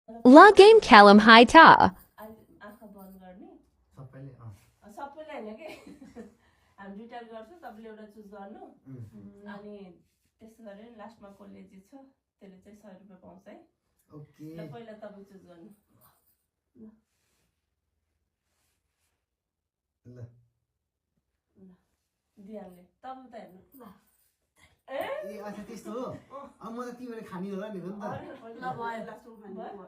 Login Callum Haita. आँखा बन्द गर्ने सबैले सबैले हैन के हामी दुईटा गर्छु तपाईले एउटा चुज गर्नु अनि त्यसो गरे लास्टमा कसले जित्छ त्यसले चाहिँ 100 रुपैयाँ पाउँछ है ओके ल पहिला तपाई चुज गर्नु ल दियाले तपाई त हेर्नु ल ए अच्छा त्यस्तो हो अब म त तिमीले खानी होला नि त ल भयो लास्ट खानु भयो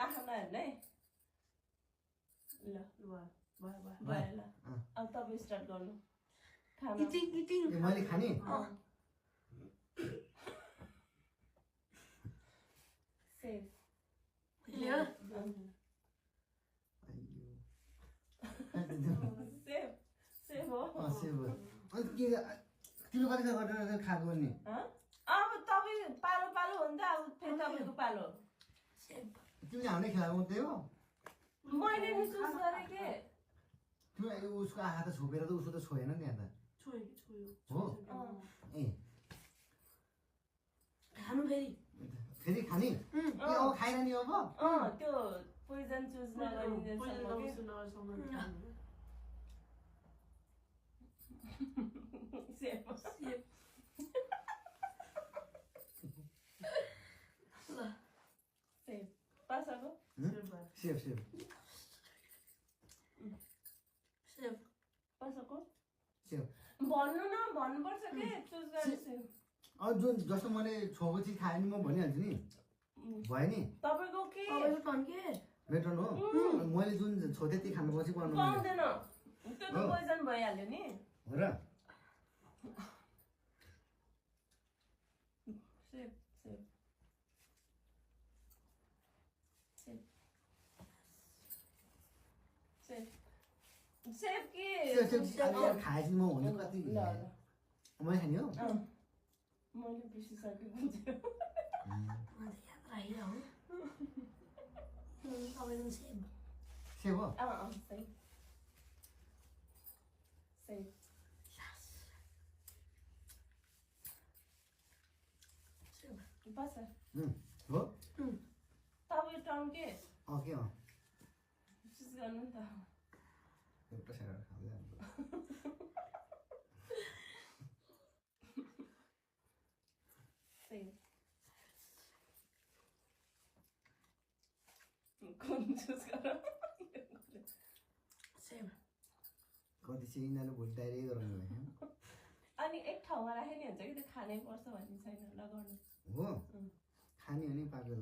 आँखा नहेर्नु है ल भयो ल अब तपाई स्टार्ट गर्नु खाना इटिङ मैले खानी सेभ सेभ हो सेभ अनि के तिम्रो कति गरेर खाएको नि अब तपाई पालो पालो हुन्छ अब फेरि तपाईको पालो तिमीले हाम्रै खेलाएको त्यही हो मैले नि चुज गरे के तिमी उसको आँखा त छोपेर त उसको त छोएन त्यहाँ त छोयो हो ए खानु फेरि खाने ए अब खाइन नि अब त्यो पोइजन चुज नगरिन्छ पासाको सेभ सेभ पासाको सेभ भन्नु न भन्नुपर्छ के चुज गरेछु अब जुन जस्तो मैले छोको चिज खाएँ नि म भनिहाल्छु नि भयो नि तपाईको के मेट्रन हो मैले जुन छोटे त्यही खानु पछि पर्नु पाउँदैन त्यो त पोइजन भइहाल्यो नि हो र सेभ सेभ सेभ के खाएपछि म हुनु कति मैले खाने हो मैले बिर्सिसकेको सेभ हो सेभ पासा हो तपाईँ टर्न के के हो चुज गर्नु नि त एउटा साइड खाँदै हाम्रो कुन चुज गर कति चाहिँ यिनीहरूले भोलि डाइरेक्ट गराउनु भयो अनि एक ठाउँमा राखे नि हुन्छ कि त्यो खानै पर्छ भन्ने छैन ल गर्नु हो खाने हो नि पाकेर